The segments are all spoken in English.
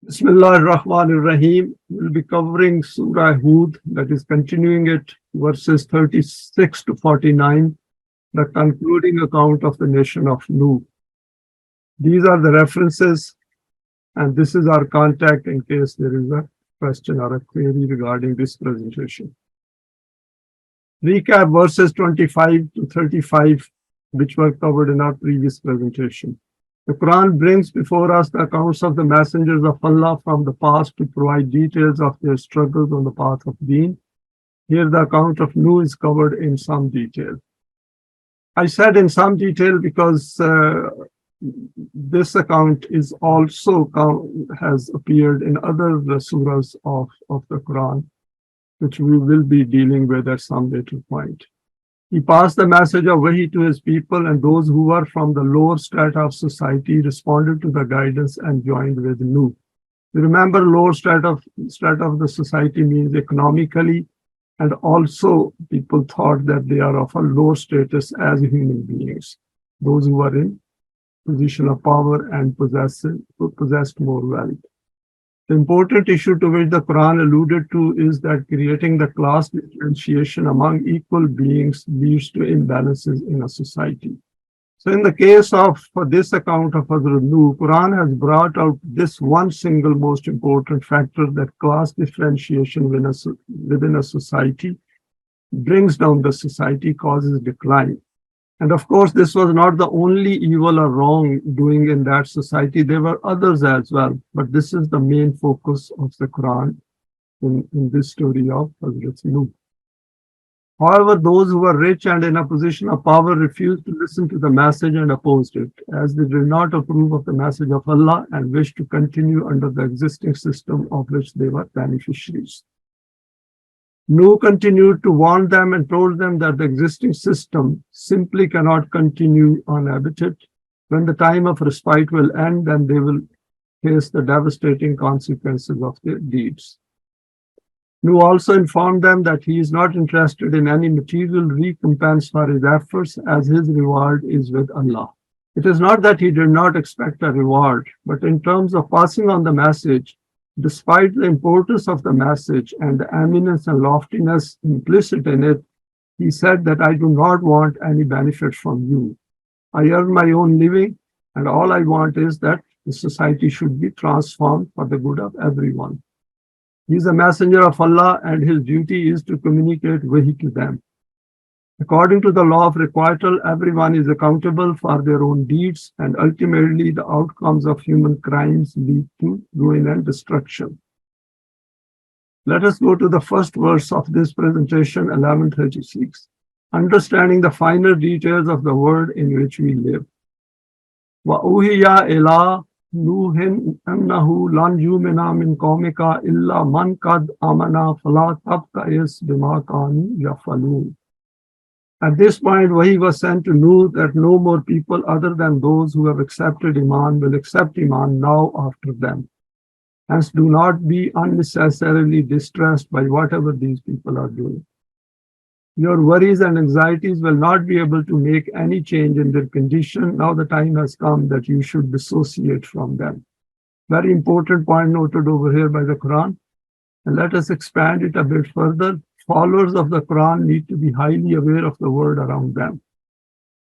Bismillah ar-Rahman ar-Rahim. We'll be covering Surah Hud, that is continuing it, verses 36 to 49, the concluding account of the nation of Nuh. These are the references, and this is our contact in case there is a question or a query regarding this presentation. Recap verses 25 to 35, which were covered in our previous presentation. The Quran brings before us the accounts of the messengers of Allah from the past to provide details of their struggles on the path of Deen. Here the account of Nuh is covered in some detail. I said in some detail because this account is also has appeared in other surahs of the Quran, which we will be dealing with at some later point. He passed the message of Wahi to his people, and those who were from the lower strata of society responded to the guidance and joined with Nuh. You remember, lower strata of the society means economically, and also people thought that they are of a lower status as human beings, those who are in position of power and possessed more wealth. The important issue to which the Quran alluded to is that creating the class differentiation among equal beings leads to imbalances in a society. So in the case of this account of Hazrat Nuh, Quran has brought out this one single most important factor, that class differentiation within a society brings down the society, causes decline. And of course, this was not the only evil or wrong doing in that society. There were others as well, but this is the main focus of the Quran in this story of Hazrat Nuh. However, those who were rich and in a position of power refused to listen to the message and opposed it, as they did not approve of the message of Allah and wished to continue under the existing system of which they were beneficiaries. Nuh continued to warn them and told them that the existing system simply cannot continue uninhabited. When the time of respite will end, then they will face the devastating consequences of their deeds. Nuh also informed them that he is not interested in any material recompense for his efforts, as his reward is with Allah. It is not that he did not expect a reward, but in terms of passing on the message, despite the importance of the message and the eminence and loftiness implicit in it, he said that I do not want any benefit from you. I earn my own living, and all I want is that the society should be transformed for the good of everyone. He is a messenger of Allah, and his duty is to communicate Wahi to them. According to the law of requital, everyone is accountable for their own deeds, and ultimately the outcomes of human crimes lead to ruin and destruction. Let us go to the first verse of this presentation, 1136, understanding the finer details of the world in which we live. وَأُوحِيَ إِلَىٰ نُوحٍ أَنَّهُ لَنْ يُؤْمِنَ مِنْ قَوْمِكَ إِلَّا مَنْ قَدْ آمَنَ فَلَا تَبْتَئِسْ بِمَا كَانُوا يَفْعَلُونَ. At this point, Wahi was sent to Nuh that no more people other than those who have accepted Eimaan will accept Eimaan now after them. Hence, do not be unnecessarily distressed by whatever these people are doing. Your worries and anxieties will not be able to make any change in their condition. Now the time has come that you should dissociate from them. Very important point noted over here by the Quran. And let us expand it a bit further. Followers of the Quran need to be highly aware of the world around them.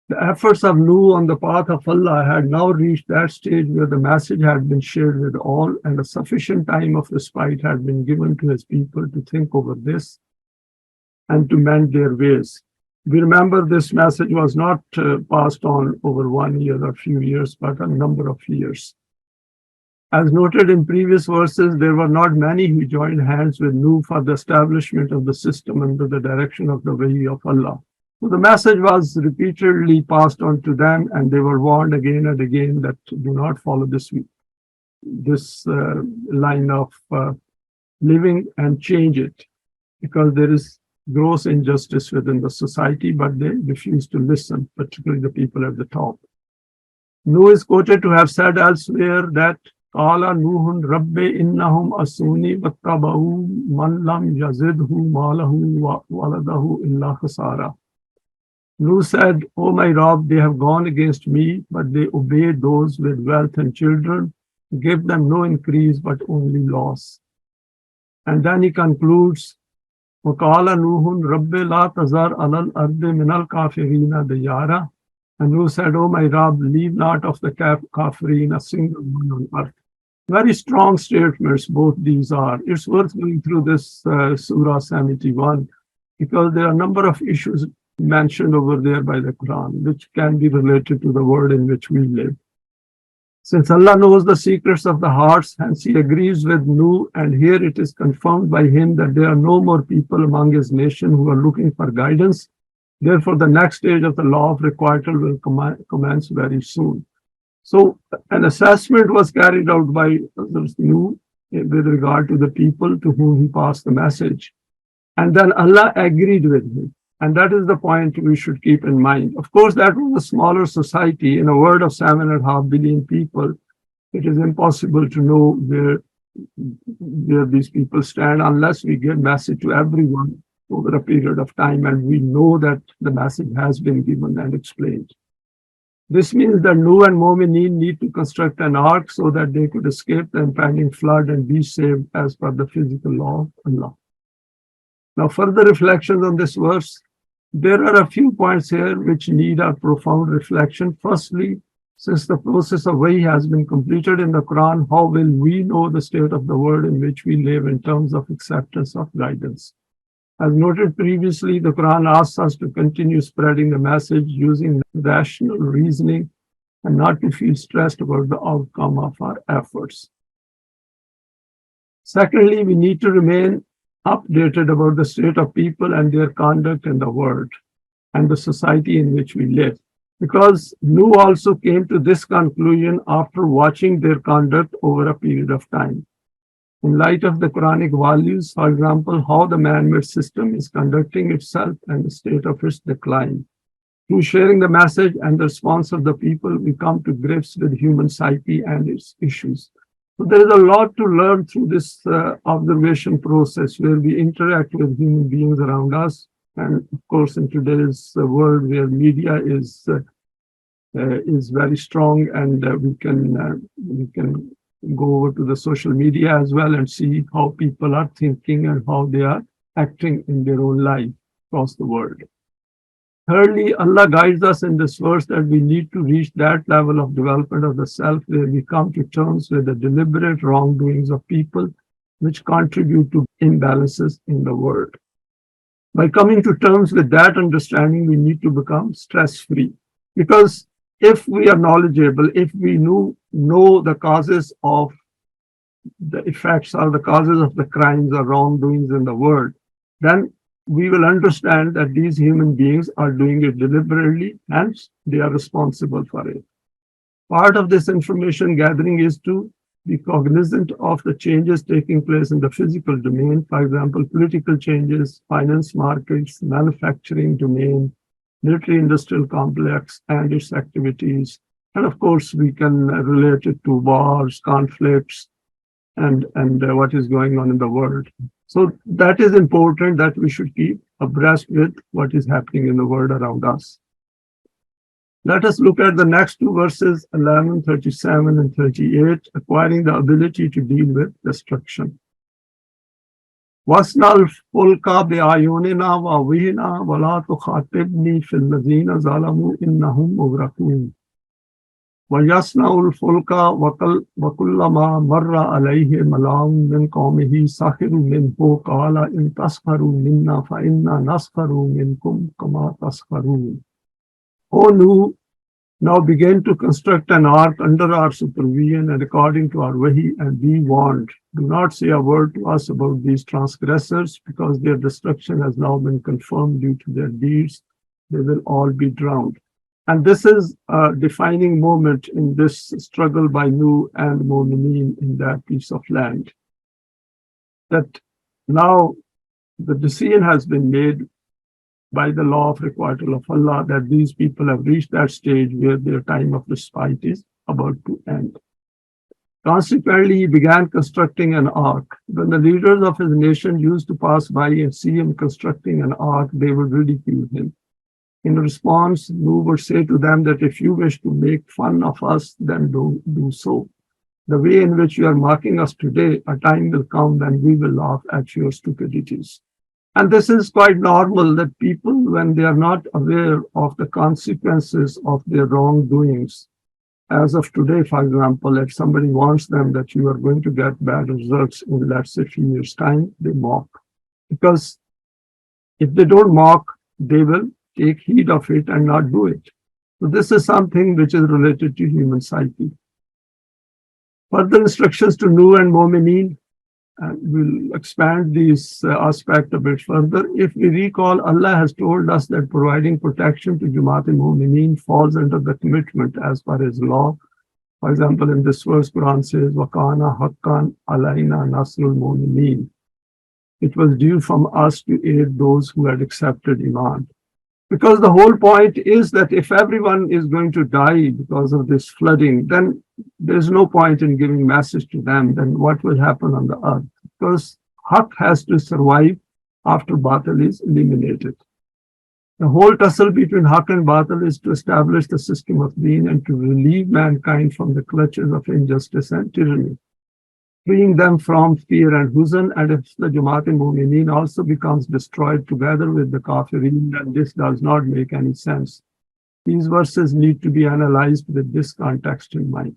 The efforts of Nuh on the path of Allah had now reached that stage where the message had been shared with all, and a sufficient time of respite had been given to his people to think over this and to mend their ways. We remember this message was not passed on over 1 year or a few years, but a number of years. As noted in previous verses, there were not many who joined hands with Nuh for the establishment of the system under the direction of the Wahi of Allah. So the message was repeatedly passed on to them, and they were warned again and again that do not follow this line of living and change it, because there is gross injustice within the society, but they refuse to listen, particularly the people at the top. Nuh is quoted to have said elsewhere that قال نوح رب إنهم أسوني واتبعوا من لم يزده ماله وولده إلا خسارة. Nuh said, O my Rabb, they have gone against me, but they obeyed those with wealth and children. give them no increase but only loss. And then he concludes, وَقَالَ نُوحٌ رَبِّ لَا تَذَرْ عَلَى الْأَرْضِ مِنَ الْكَافِرِينَ دَيَّارًا. And Nuh said, "O my Rabb, leave not of the kafirin a single one on earth." Very strong statements, both these are. It's worth going through this Surah 71 because there are a number of issues mentioned over there by the Quran which can be related to the world in which we live. Since Allah knows the secrets of the hearts, hence He agrees with Nuh, and here it is confirmed by Him that there are no more people among His nation who are looking for guidance. Therefore, the next stage of the law of requital will commence very soon. So, an assessment was carried out by Nuh with regard to the people to whom he passed the message. And then Allah agreed with him. And that is the point we should keep in mind. Of course, that was a smaller society. In a world of 7.5 billion people, it is impossible to know where these people stand unless we give message to everyone over a period of time and we know that the message has been given and explained. This means that Nuh and Momineen need to construct an ark so that they could escape the impending flood and be saved as per the physical law of Allah. Now, further reflections on this verse. There are a few points here which need a profound reflection. Firstly, since the process of Wahi has been completed in the Quran, how will we know the state of the world in which we live in terms of acceptance of guidance? As noted previously, the Quran asks us to continue spreading the message using rational reasoning and not to feel stressed about the outcome of our efforts. Secondly, we need to remain updated about the state of people and their conduct in the world and the society in which we live. Because Nuh also came to this conclusion after watching their conduct over a period of time. In light of the Quranic values, for example, how the man-made system is conducting itself and the state of its decline. Through sharing the message and the response of the people, we come to grips with human psyche and its issues. So there is a lot to learn through this observation process where we interact with human beings around us. And of course, in today's world where media is very strong, and we can go over to the social media as well and see how people are thinking and how they are acting in their own life across the world. Thirdly, Allah guides us in this verse that we need to reach that level of development of the self where we come to terms with the deliberate wrongdoings of people which contribute to imbalances in the world. By coming to terms with that understanding, we need to become stress-free. Because if we are knowledgeable, if we know the causes of the effects or the causes of the crimes or wrongdoings in the world, then we will understand that these human beings are doing it deliberately and they are responsible for it. Part of this information gathering is to be cognizant of the changes taking place in the physical domain, for example, political changes, finance markets, manufacturing domain, military industrial complex and its activities. And of course, we can relate it to wars, conflicts, and what is going on in the world. So that is important that we should keep abreast with what is happening in the world around us. Let us look at the next two verses, 11, 37 and 38, acquiring the ability to deal with destruction. وَاسْنَا الْفُلْكَ بِأَعْيُنِنَا وَوَحْيِنَا وَلَا تُخَاطِبْنِي فِي الَّذِينَ ظَلَمُوا إِنَّهُمْ مُغْرَقُونَ وَيَصْنَعُ الْفُلْكَ وَكُلَّمَا مَرَّ عَلَيْهِ مَلَأٌ مِّن قَوْمِهِ سَخِرُوا مِنْهُ قَالَ إِن تَسْخَرُوا مِنَّا فَإِنَّا نَسْخَرُ مِنكُمْ كَمَا تَسْخَرُونَ. O Nuh, now begin to construct an ark under our supervision and according to our Wahi, and be warned. Do not say a word to us about these transgressors, because their destruction has now been confirmed due to their deeds. They will all be drowned. And this is a defining moment in this struggle by Nuh and Momineen in that piece of land. That now the decision has been made by the law of requital of Allah that these people have reached that stage where their time of respite is about to end. Consequently, he began constructing an ark. When the leaders of his nation used to pass by and see him constructing an ark, they would ridicule him. In response, Nuh would say to them that if you wish to make fun of us, then do so. The way in which you are mocking us today, a time will come when we will laugh at your stupidities. And this is quite normal that people, when they are not aware of the consequences of their wrongdoings, as of today, for example, if somebody warns them that you are going to get bad results in, let's say, a few years' time, they mock. Because if they don't mock, they will take heed of it and not do it. So this is something which is related to human psyche. Further instructions to Nuh and Momineen, and we'll expand this aspect a bit further. If we recall, Allah has told us that providing protection to Jamaat of Momineen falls under the commitment as per His law. For example, in this verse, Quran says, وَكَانَ حَقًّا عَلَيْنَا نَصْرُ الْمُؤْمِنِينَ. It was due from us to aid those who had accepted Eimaan. Because the whole point is that if everyone is going to die because of this flooding, then there's no point in giving message to them. Then what will happen on the earth? Because Haqq has to survive after Batil is eliminated. The whole tussle between Haqq and Batil is to establish the system of Deen and to relieve mankind from the clutches of injustice and tyranny, freeing them from fear and huzn. And if the Jamaat of Momineen also becomes destroyed together with the Kafirin, then this does not make any sense. These verses need to be analyzed with this context in mind.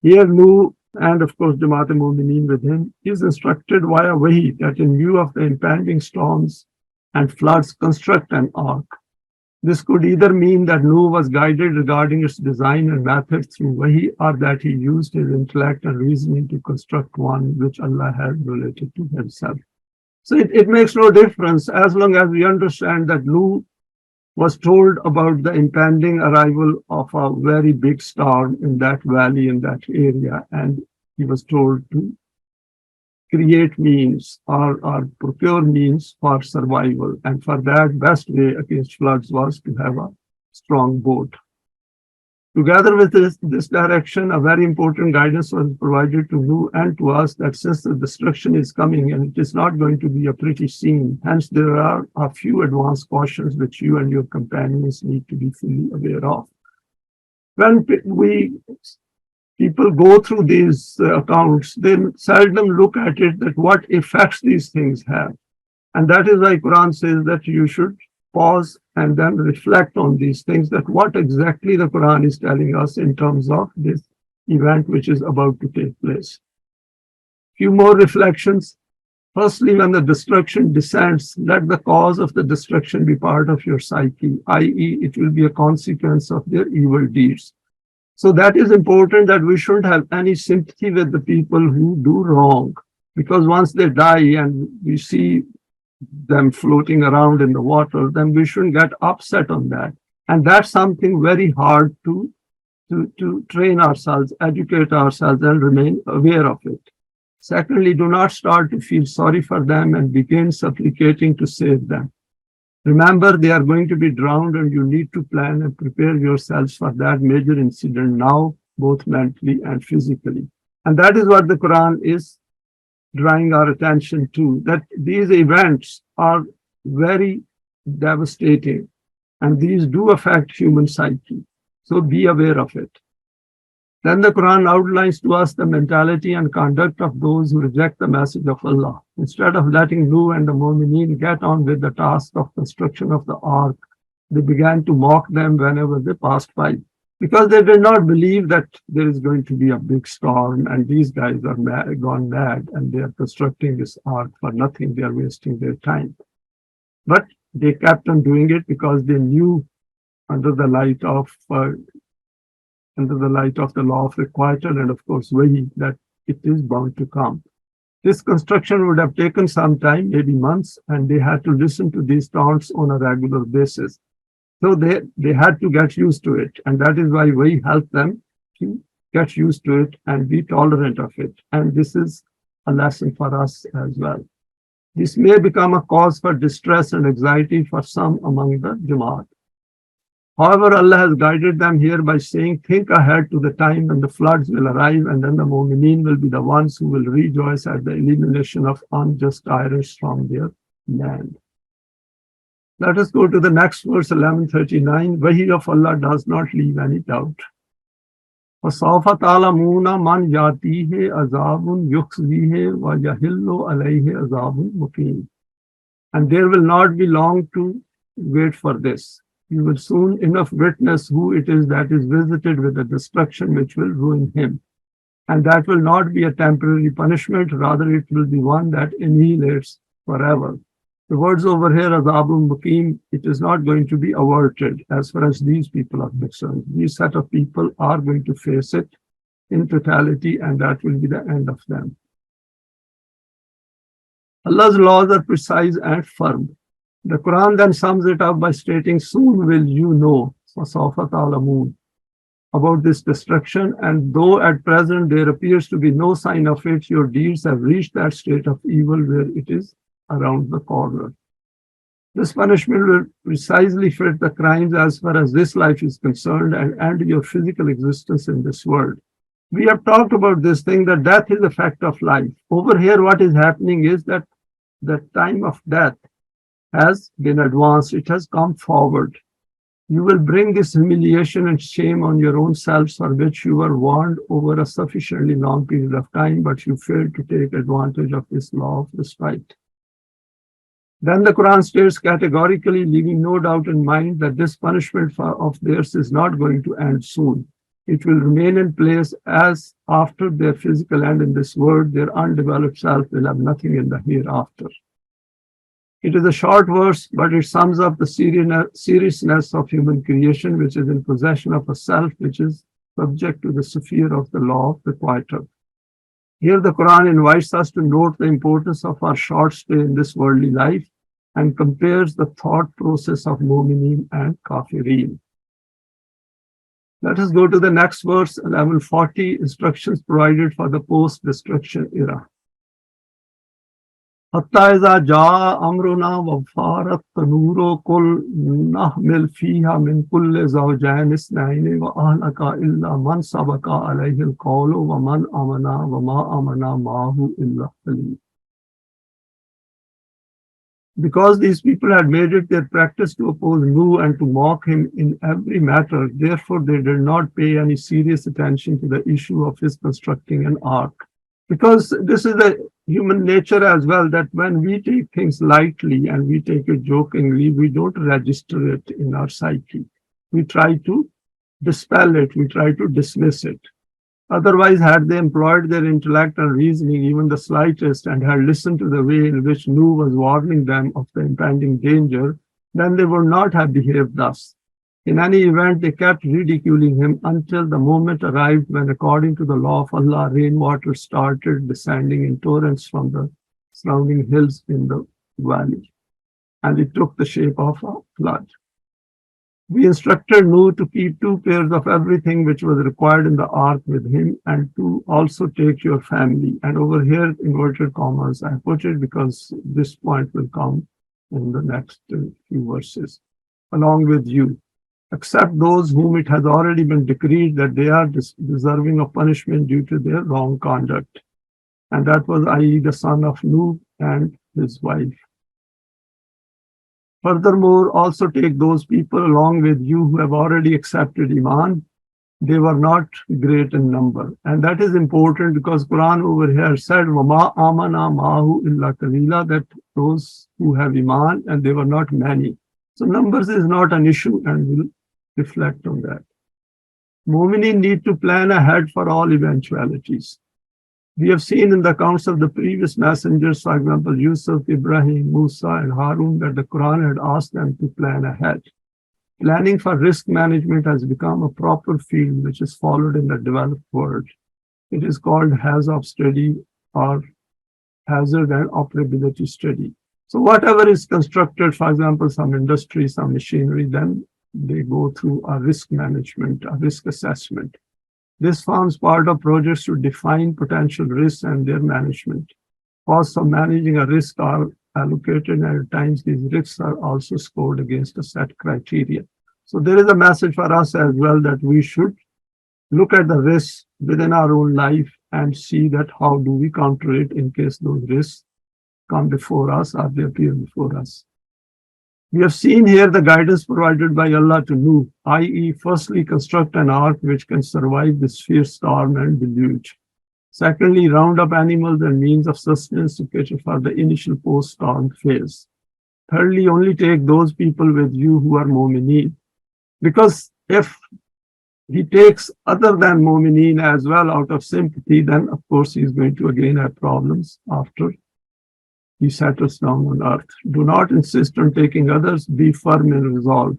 Here, Nuh, and of course Jamaat of Momineen with him, is instructed via Wahi that in view of the impending storms and floods, construct an ark. This could either mean that Nuh was guided regarding its design and method through Wahi, or that he used his intellect and reasoning to construct one which Allah had related to himself. So it makes no difference as long as we understand that Nuh was told about the impending arrival of a very big storm in that valley, in that area, and he was told to create means or procure means for survival. And for that, best way against floods was to have a strong boat. Together with this direction, a very important guidance was provided to Nuh and to us that since the destruction is coming and it is not going to be a pretty scene, hence there are a few advanced cautions which you and your companions need to be fully aware of. When people go through these accounts, they seldom look at it that what effects these things have. And that is why Quran says that you should pause and then reflect on these things, that what exactly the Quran is telling us in terms of this event which is about to take place. Few more reflections. Firstly, when the destruction descends, let the cause of the destruction be part of your psyche, i.e., it will be a consequence of their evil deeds. So that is important, that we shouldn't have any sympathy with the people who do wrong, because once they die and we see them floating around in the water, then we shouldn't get upset on that. And that's something very hard to train ourselves, educate ourselves, and remain aware of it. Secondly, do not start to feel sorry for them and begin supplicating to save them. Remember, they are going to be drowned and you need to plan and prepare yourselves for that major incident now, both mentally and physically. And that is what the Quran is drawing our attention to, that these events are very devastating and these do affect human psyche. So be aware of it. Then the Quran outlines to us the mentality and conduct of those who reject the message of Allah. Instead of letting Nuh and the Momineen get on with the task of construction of the ark, they began to mock them whenever they passed by, because they did not believe that there is going to be a big storm and these guys are gone mad and they are constructing this ark for nothing. They are wasting their time. But they kept on doing it because they knew under the light of the law of requital and of course Wahi, that it is bound to come. This construction would have taken some time, maybe months, and they had to listen to these taunts on a regular basis. So they had to get used to it, and that is why Wahi helped them to get used to it and be tolerant of it. And this is a lesson for us as well. This may become a cause for distress and anxiety for some among the Jamaat. However, Allah has guided them here by saying, think ahead to the time when the floods will arrive, and then the Momineen will be the ones who will rejoice at the elimination of unjust tyrants from their land. Let us go to the next verse, 1139. Wahi of Allah does not leave any doubt. فَسَوْفَ تَعْلَمُونَ مَنْ يَأْتِيهِ عَذَابٌ يُخْزِيهِ وَيَحِلُّ عَلَيْهِ عَذَابٌ مُقِيمٌ. And there will not be long to wait for this. You will soon enough witness who it is that is visited with a destruction which will ruin him. And that will not be a temporary punishment, rather it will be one that annihilates forever. The words over here, Azabun Mukim, it is not going to be averted as far as these people are concerned. These set of people are going to face it in totality, and that will be the end of them. Allah's laws are precise and firm. The Quran then sums it up by stating, soon will you know, فَسَوْفَ تَعْلَمُونَ, about this destruction, and though at present there appears to be no sign of it, your deeds have reached that state of evil where it is around the corner. This punishment will precisely fit the crimes as far as this life is concerned and end your physical existence in this world. We have talked about this thing that death is a fact of life. Over here, what is happening is that the time of death has been advanced. It has come forward. You will bring this humiliation and shame on your own selves for which you were warned over a sufficiently long period of time, but you failed to take advantage of this law of respite. Then the Quran states categorically, leaving no doubt in mind, that this punishment of theirs is not going to end soon. It will remain in place as after their physical end in this world, their undeveloped self will have nothing in the hereafter. It is a short verse, but it sums up the seriousness of human creation, which is in possession of a self which is subject to the sphere of the law of the Quieter. Here the Quran invites us to note the importance of our short stay in this worldly life and compares the thought process of Momineen and Kafireen. Let us go to the next verse, level 40, instructions provided for the post-destruction era. حتى إذا جاء أمرنا وفارت النور قل نحمل فيها من كل زوجين اثنين وأهلك إلا من سبق عليه القول ومن آمن وما آمن معه إلا قليل. Because these people had made it their practice to oppose Nuh and to mock him in every matter, therefore they did not pay any serious attention to the issue of his constructing an ark. Because this is the human nature as well, that when we take things lightly and we take it jokingly, we don't register it in our psyche. We try to dispel it, we try to dismiss it. Otherwise, had they employed their intellect and reasoning, even the slightest, and had listened to the way in which Nuh was warning them of the impending danger, then they would not have behaved thus. In any event, they kept ridiculing him until the moment arrived when, according to the law of Allah, rainwater started descending in torrents from the surrounding hills in the valley, and it took the shape of a flood. We instructed Nuh to keep 2 pairs of everything which was required in the ark with him, and to also take your family. And over here, inverted commas, I put it because this point will come in the next few verses, along with you, except those whom it has already been decreed that they are deserving of punishment due to their wrong conduct. And that was, i.e., the son of Nuh and his wife. Furthermore, also take those people along with you who have already accepted Eimaan. They were not great in number. And that is important because Quran over here said, وَمَا آمَنَا مَعَهُ إِلَّا قَلِيلًا, that those who have Eimaan, and they were not many. So numbers is not an issue, and we'll reflect on that. Momineen need to plan ahead for all eventualities. We have seen in the accounts of the previous messengers, for example, Yusuf, Ibrahim, Musa, and Harun, that the Quran had asked them to plan ahead. Planning for risk management has become a proper field which is followed in the developed world. It is called hazard study or hazard and operability study. So whatever is constructed, for example, some industry, some machinery, then they go through a risk management, a risk assessment. This forms part of projects to define potential risks and their management. Costs of managing a risk are allocated, and at times these risks are also scored against a set criteria. So there is a message for us as well that we should look at the risks within our own life and see that how do we counter it in case those risks come before us or they appear before us. We have seen here the guidance provided by Allah to Nuh, i.e., firstly, construct an ark which can survive this fierce storm and deluge. Secondly, round up animals and means of sustenance to cater for the initial post-storm phase. Thirdly, only take those people with you who are Momineen. Because if he takes other than Momineen as well out of sympathy, then of course he's going to again have problems after he settles down on earth. Do not insist on taking others, be firm in resolve.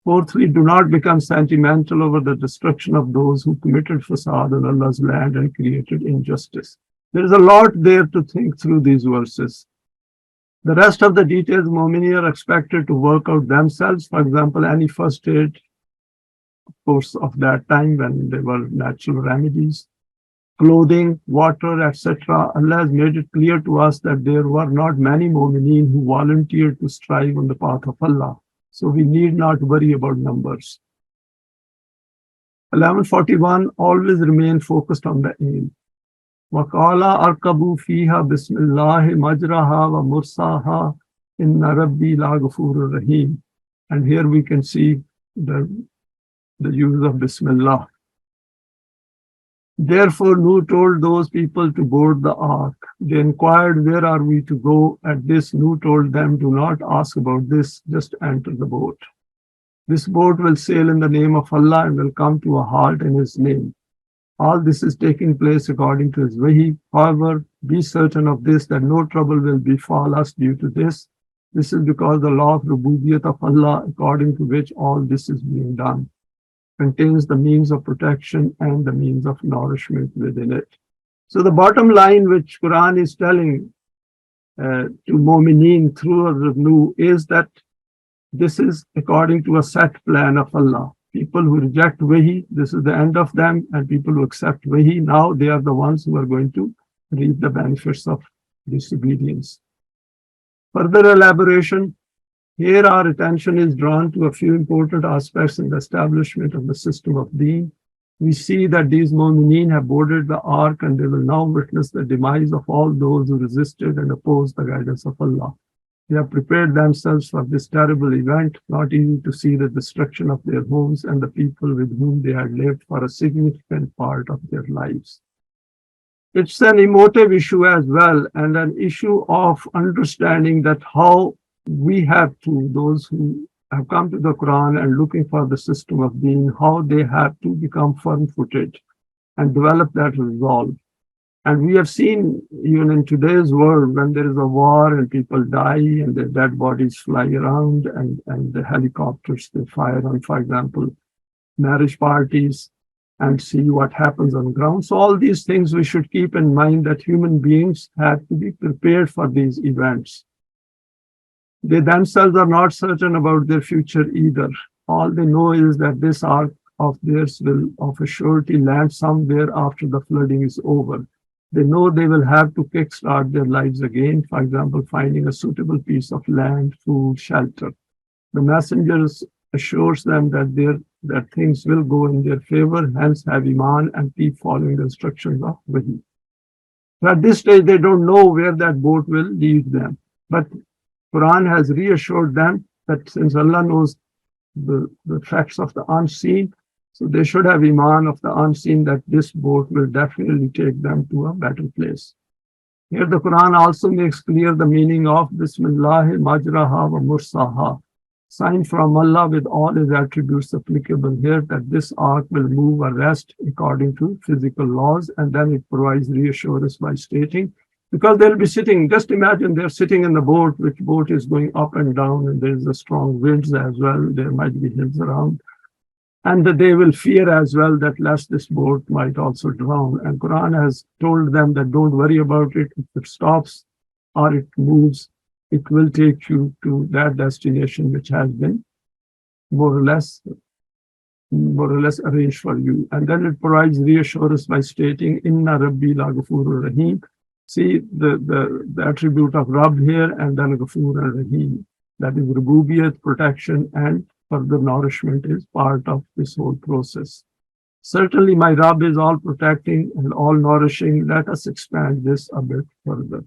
Fourthly, do not become sentimental over the destruction of those who committed fasad on Allah's land and created injustice. There is a lot there to think through these verses. The rest of the details, Momineen are expected to work out themselves. For example, any first aid course of that time when there were natural remedies, clothing, water, etc. Allah has made it clear to us that there were not many Momineen who volunteered to strive on the path of Allah. So we need not worry about numbers. 1141, always remain focused on the aim. وَقَالَ أَرْكَبُوا فِيهَا بِسْمِ اللَّهِ مَجْرَهَا وَمُرْسَاهَا إِنَّ رَبِّي لَغَفُورٌ رَحِيمٌ. And here we can see the use of Bismillah. Therefore, Nuh told those people to board the ark. They inquired, where are we to go? At this, Nuh told them, do not ask about this, just enter the boat. This boat will sail in the name of Allah and will come to a halt in His name. All this is taking place according to His Wahi. However, be certain of this, that no trouble will befall us due to this. This is because the law of Rububiyyat of Allah, according to which all this is being done, contains the means of protection and the means of nourishment within it. So the bottom line which Quran is telling to Momineen through Nuh is that this is according to a set plan of Allah. People who reject Wahi, this is the end of them, and people who accept Wahi, now they are the ones who are going to reap the benefits of disobedience. Further elaboration, here our attention is drawn to a few important aspects in the establishment of the system of Deen. We see that these Momineen have boarded the ark and they will now witness the demise of all those who resisted and opposed the guidance of Allah. They have prepared themselves for this terrible event, not easy to see the destruction of their homes and the people with whom they had lived for a significant part of their lives. It's an emotive issue as well, and an issue of understanding that how we have to, those who have come to the Quran and looking for the system of Deen, how they have to become firm-footed and develop that resolve. And we have seen, even in today's world, when there is a war and people die and their dead bodies fly around and the helicopters, they fire on, for example, marriage parties and see what happens on the ground. So all these things we should keep in mind, that human beings have to be prepared for these events. They themselves are not certain about their future either. All they know is that this ark of theirs will of a surety land somewhere after the flooding is over. They know they will have to kickstart their lives again, for example, finding a suitable piece of land, food, shelter. The messengers assures them that things will go in their favor, hence have Eimaan and keep following the instructions of Wahi. So at this stage, they don't know where that boat will lead them. But Quran has reassured them that since Allah knows the facts of the unseen, so they should have Eimaan of the unseen, that this boat will definitely take them to a better place. Here the Quran also makes clear the meaning of Bismillah Majraha wa Mursaha, sign from Allah with all His attributes applicable here, that this ark will move or rest according to physical laws, and then it provides reassurance by stating, because they'll be sitting, just imagine they're sitting in the boat, which boat is going up and down, and there's a strong winds as well, there might be hills around. And that they will fear as well that lest this boat might also drown. And Quran has told them that don't worry about it. If it stops or it moves, it will take you to that destination which has been more or less arranged for you. And then it provides reassurance by stating, Inna Rabbi la Ghafurur Rahim. See the attribute of Rabb here, and then Ghafur and Rahim. That is Rububiyyat, protection, and further nourishment is part of this whole process. Certainly, my Rabb is all protecting and all nourishing. Let us expand this a bit further.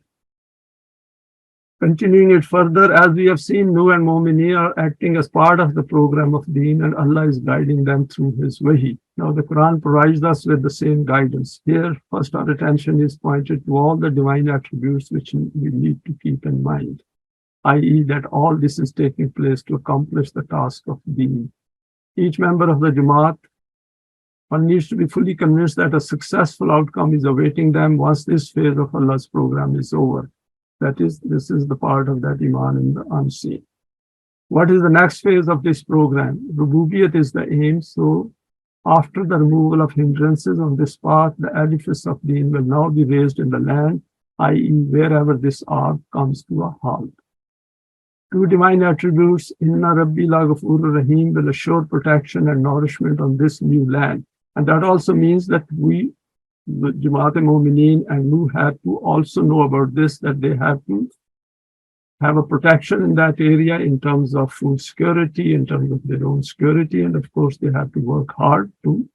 Continuing it further, as we have seen, Nu and Momineen are acting as part of the program of Deen, and Allah is guiding them through His Wahi. Now, the Quran provides us with the same guidance. Here, first, our attention is pointed to all the divine attributes which we need to keep in mind, i.e., that all this is taking place to accomplish the task of Deen. Each member of the Jamaat, one needs to be fully convinced that a successful outcome is awaiting them once this phase of Allah's program is over. That is, this is the part of that Eimaan in the unseen. What is the next phase of this program? Rububiyyat is the aim. So after the removal of hindrances on this path, the edifice of Deen will now be raised in the land, i.e., wherever this ark comes to a halt. Two divine attributes, Inna Rabbi la Ghafurur Rahim, will assure protection and nourishment on this new land. And that also means that we, the Jamaat of Momineen and Nu, have to also know about this, that they have to have a protection in that area in terms of food security, in terms of their own security, and of course they have to work hard to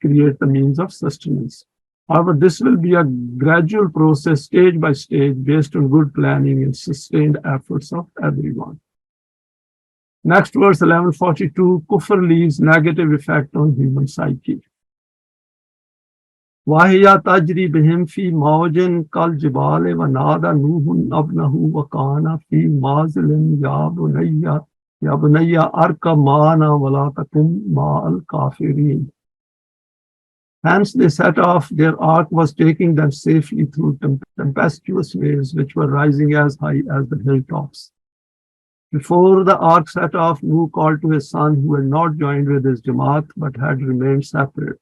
create the means of sustenance. However, this will be a gradual process, stage by stage, based on good planning and sustained efforts of everyone. Next verse 1142, Kufr leaves negative effect on human psyche. Wahi tajri bihim fi mawjin kal jibale wa nada nuhun abnahu wa kana fi mazilin ya bunayya arka maana wala takum ma'al kafirin. Hence they set off, their ark was taking them safely through tempestuous waves which were rising as high as the hilltops. Before the ark set off, Nuh called to his son who had not joined with his Jamaat but had remained separate,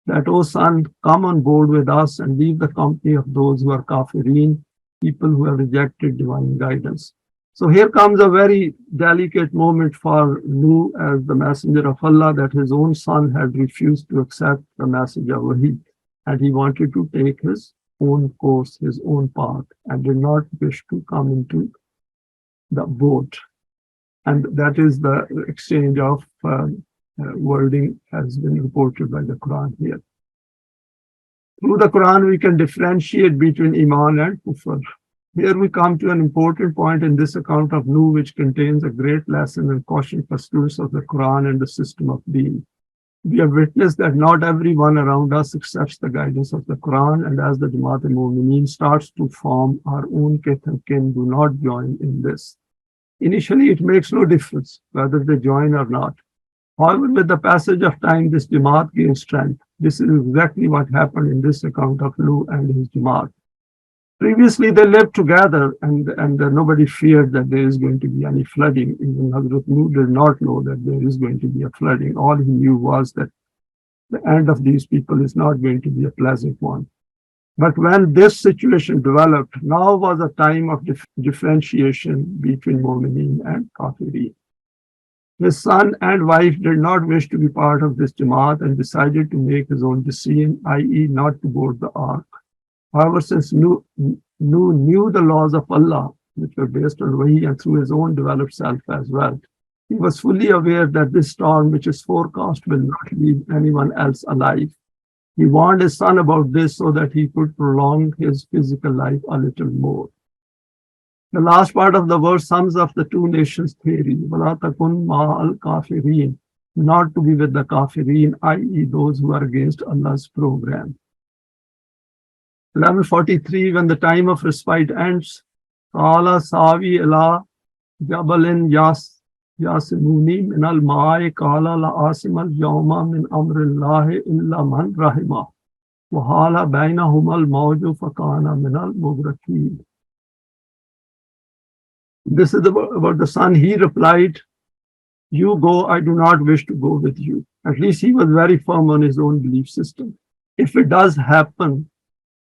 that, O son, come on board with us and leave the company of those who are kafireen, people who have rejected divine guidance. So here comes a very delicate moment for Nuh as the messenger of Allah, that his own son had refused to accept the message of Wahi, and he wanted to take his own course, his own path, and did not wish to come into the boat. And that is the exchange of wording has been reported by the Quran here. Through the Quran, we can differentiate between Eimaan and Kufr. Here we come to an important point in this account of Nuh, which contains a great lesson and caution for students of the Quran and the system of Deen. We have witnessed that not everyone around us accepts the guidance of the Quran, and as the Jamaat of Momineen starts to form, our own kith and kin do not join in this. Initially, it makes no difference whether they join or not. However, with the passage of time, this Jamaat gains strength. This is exactly what happened in this account of Nuh and his Jamaat. Previously, they lived together and nobody feared that there is going to be any flooding. Even Hazrat Nuh did not know that there is going to be a flooding. All he knew was that the end of these people is not going to be a pleasant one. But when this situation developed, now was a time of differentiation between Momineen and Kafireen. His son and wife did not wish to be part of this Jamaat and decided to make his own decision, i.e., not to board the ark. However, since Nuh knew the laws of Allah, which were based on Wahi and through his own developed self as well, he was fully aware that this storm, which is forecast, will not leave anyone else alive. He warned his son about this so that he could prolong his physical life a little more. The last part of the verse sums up the two nations theory, وَلَا تَكُنْ مَعَ الْكَافِرِينَ, not to be with the kafireen, i.e. those who are against Allah's program. 1143, when the time of respite ends, قَالَ سَاوِي إِلَىٰ جَبَلٍ يَاسِمُونِي مِنَ الْمَاءِ قَالَ لَآسِمَ الْيَوْمَ مِنْ أَمْرِ اللَّهِ إِلَّا مَنْ رَحِمَهُ وَحَالَ بَيْنَهُمَا الْمَوْجُ فَكَانَ مِنَ الْمُغْرَقِينَ. This is about the son. He replied, you go, I do not wish to go with you. At least he was very firm on his own belief system. If it does happen,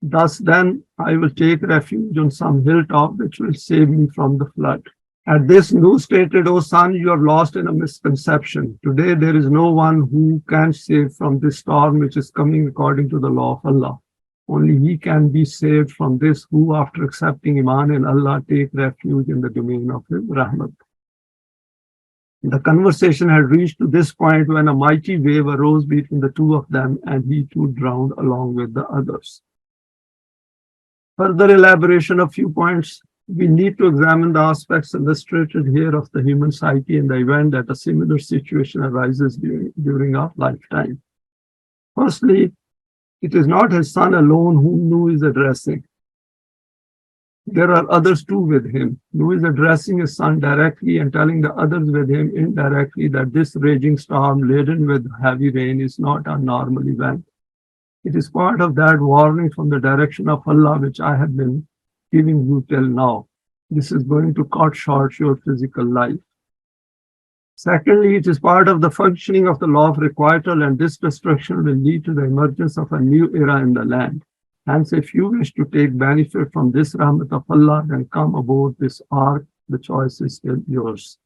thus then I will take refuge on some hilltop which will save me from the flood. At this, Nuh stated, O son, you are lost in a misconception. Today there is no one who can save from this storm which is coming according to the law of Allah. Only he can be saved from this who, after accepting Eimaan in Allah, take refuge in the domain of his Rahmat. The conversation had reached to this point when a mighty wave arose between the two of them, and he too drowned along with the others. Further elaboration of few points. We need to examine the aspects illustrated here of the human psyche in the event that a similar situation arises during our lifetime. Firstly, it is not his son alone whom Nuh is addressing. There are others too with him. Nuh is addressing his son directly and telling the others with him indirectly that this raging storm laden with heavy rain is not a normal event. It is part of that warning from the direction of Allah which I have been giving you till now. This is going to cut short your physical life. Secondly, it is part of the functioning of the law of requital, and this destruction will lead to the emergence of a new era in the land. Hence, if you wish to take benefit from this rahmat of Allah, then come aboard this ark. The choice is still yours.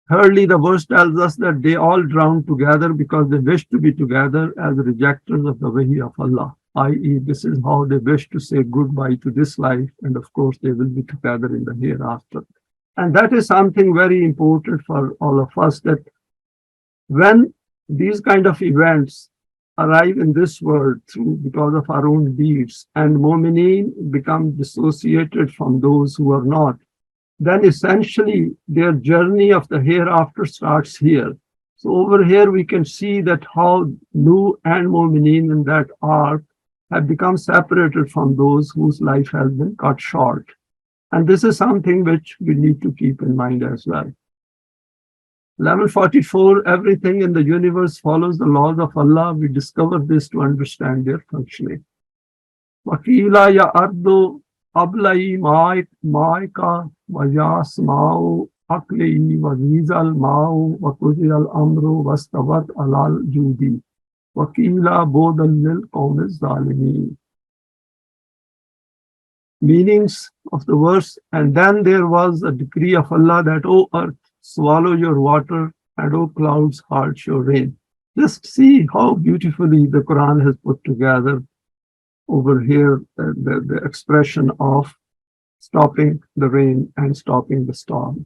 Thirdly, the verse tells us that they all drowned together because they wished to be together as rejectors of the Wahi of Allah, i.e., this is how they wish to say goodbye to this life, and of course, they will be together in the hereafter. And that is something very important for all of us, that when these kind of events arrive in this world because of our own deeds, and Momineen become dissociated from those who are not, then essentially their journey of the hereafter starts here. So over here we can see that how Nuh and Momineen in that ark have become separated from those whose life has been cut short. And this is something which we need to keep in mind as well. Level 44, everything in the universe follows the laws of Allah. We discover this to understand their functioning. Wakila ya ardu ablai maika wa yasma'u akli wa nizal ma'u wa kuzil amru wastawat alal judi. Wakila bodal lil qawmiz zalimin. Meanings of the verse, and then there was a decree of Allah that, O earth, swallow your water, and O clouds, halt your rain. Just see how beautifully the Quran has put together over here the expression of stopping the rain and stopping the storm.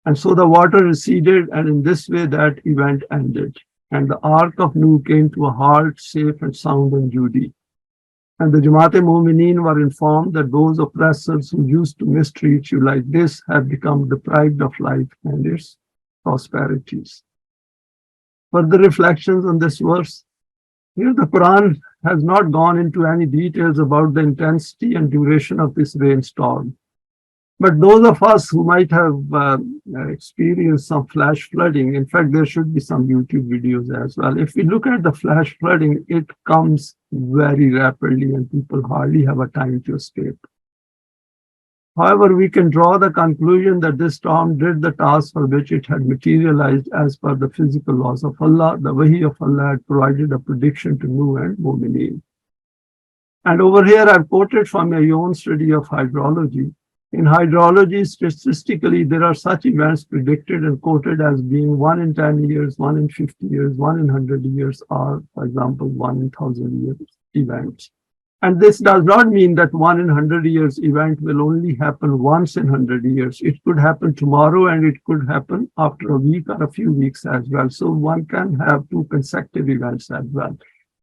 And so the water receded, and in this way that event ended. And the ark of Nuh came to a halt, safe and sound and Judy. And the Jamaat of Momineen were informed that those oppressors who used to mistreat you like this have become deprived of life and its prosperities. Further reflections on this verse. Here the Quran has not gone into any details about the intensity and duration of this rainstorm. But those of us who might have experienced some flash flooding, in fact, there should be some YouTube videos as well. If we look at the flash flooding, it comes very rapidly and people hardly have a time to escape. However, we can draw the conclusion that this storm did the task for which it had materialized as per the physical laws of Allah. The Wahi of Allah had provided a prediction to Nuh and Momineen. And over here, I've quoted from my own study of hydrology. In hydrology, statistically, there are such events predicted and quoted as being 1 in 10 years, 1 in 50 years, 1 in 100 years, or, for example, 1 in 1,000 years events. And this does not mean that 1 in 100 years event will only happen once in 100 years. It could happen tomorrow, and it could happen after a week or a few weeks as well. So one can have 2 consecutive events as well.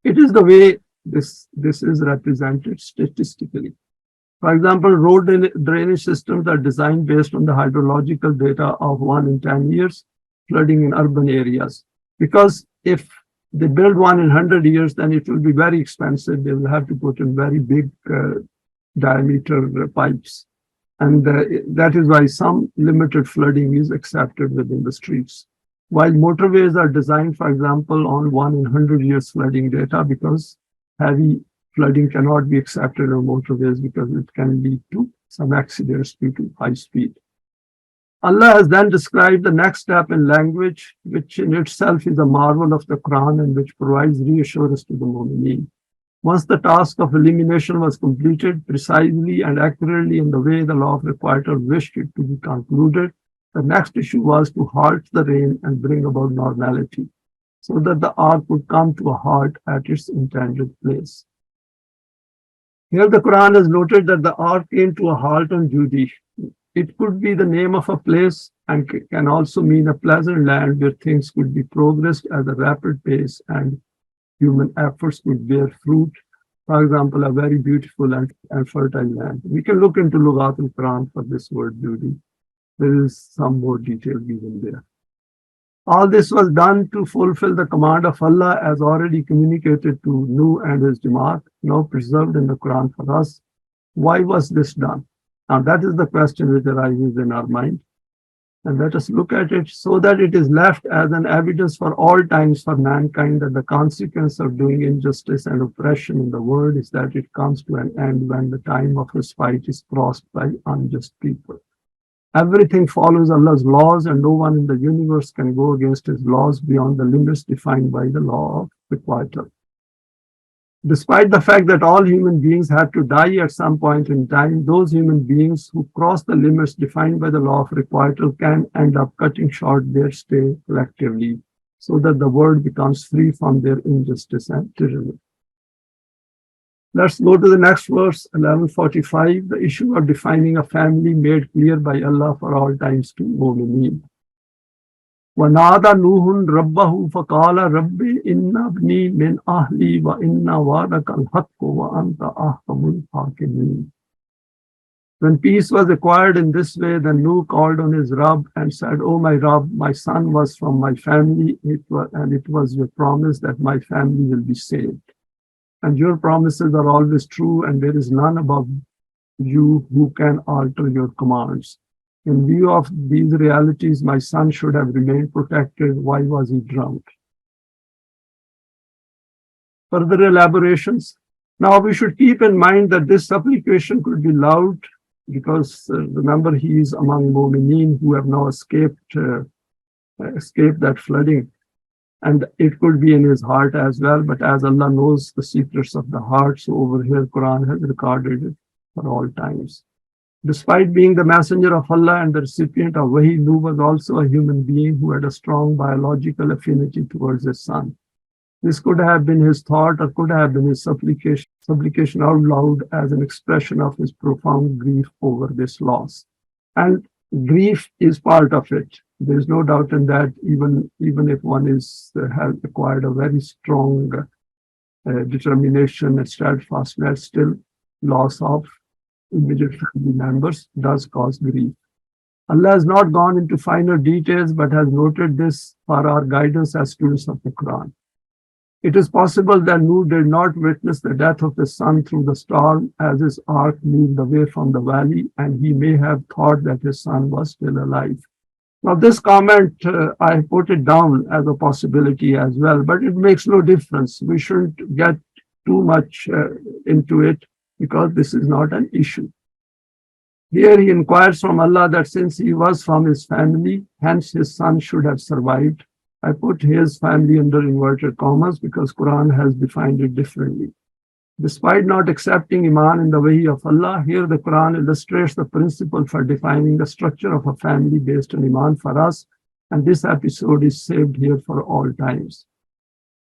It is the way this is represented statistically. For example, road drainage systems are designed based on the hydrological data of 1 in 10 years, flooding in urban areas. Because if they build 1 in 100 years, then it will be very expensive. They will have to put in very big diameter pipes. And that is why some limited flooding is accepted within the streets. While motorways are designed, for example, on 1 in 100 years flooding data, because heavy flooding cannot be accepted on motorways because it can lead to some accidents due to high speed. Allah has then described the next step in language, which in itself is a marvel of the Quran and which provides reassurance to the Momineen. Once the task of elimination was completed precisely and accurately in the way the law of requital wished it to be concluded, the next issue was to halt the rain and bring about normality, so that the ark would come to a halt at its intended place. Here the Quran has noted that the ark came to a halt on Judi. It could be the name of a place and can also mean a pleasant land where things could be progressed at a rapid pace and human efforts could bear fruit, For example, a very beautiful and fertile land. We can look into Lughat al-Quran for this word beauty. There is some more detail given there. All this was done to fulfill the command of Allah as already communicated to Nuh and his Jamaat, now preserved in the Quran for us. Why was this done? Now that is the question which arises in our mind. And let us look at it so that it is left as an evidence for all times for mankind that the consequence of doing injustice and oppression in the world is that it comes to an end when the time of respite is crossed by unjust people. Everything follows Allah's laws, and no one in the universe can go against his laws beyond the limits defined by the law of requital. Despite the fact that all human beings had to die at some point in time, those human beings who cross the limits defined by the law of requital can end up cutting short their stay collectively so that the world becomes free from their injustice and tyranny. Let's go to the next verse, 1145, the issue of defining a family made clear by Allah for all times to Momineen. وَنَادَى نُوحٌ رَبَّهُ فَقَالَ رَبِّ إِنَّ ابْنِي مِنْ أَهْلِي وَإِنَّ وَعْدَكَ الْحَقُّ وَأَنْتَ أَحْكَمُ الْحَاكِمِينَ. When peace was acquired in this way, then Nuh called on his Rabb and said, "O my Rabb, my son was from my family, and it was your promise that my family will be saved. And your promises are always true, and there is none above you who can alter your commands. In view of these realities, my son should have remained protected. Why was he drowned?" Further elaborations. Now we should keep in mind that this supplication could be loud because remember he is among Momineen who have now escaped that flooding. And it could be in his heart as well, but as Allah knows the secrets of the heart, so over here Quran has recorded it for all times. Despite being the messenger of Allah and the recipient of Wahi, Nuh was also a human being who had a strong biological affinity towards his son. This could have been his thought or could have been his supplication out loud as an expression of his profound grief over this loss. And grief is part of it. There is no doubt in that, even if one has acquired a very strong determination and steadfastness, still loss of immediate family members does cause grief. Allah has not gone into finer details, but has noted this for our guidance as students of the Quran. It is possible that Nuh did not witness the death of his son through the storm as his ark moved away from the valley, and he may have thought that his son was still alive. Now, this comment, I put it down as a possibility as well, but it makes no difference. We shouldn't get too much into it because this is not an issue. Here he inquires from Allah that since he was from his family, hence his son should have survived. I put his family under inverted commas because Quran has defined it differently. Despite not accepting Eimaan in the Wahi of Allah, here the Quran illustrates the principle for defining the structure of a family based on Eimaan for us, and this episode is saved here for all times.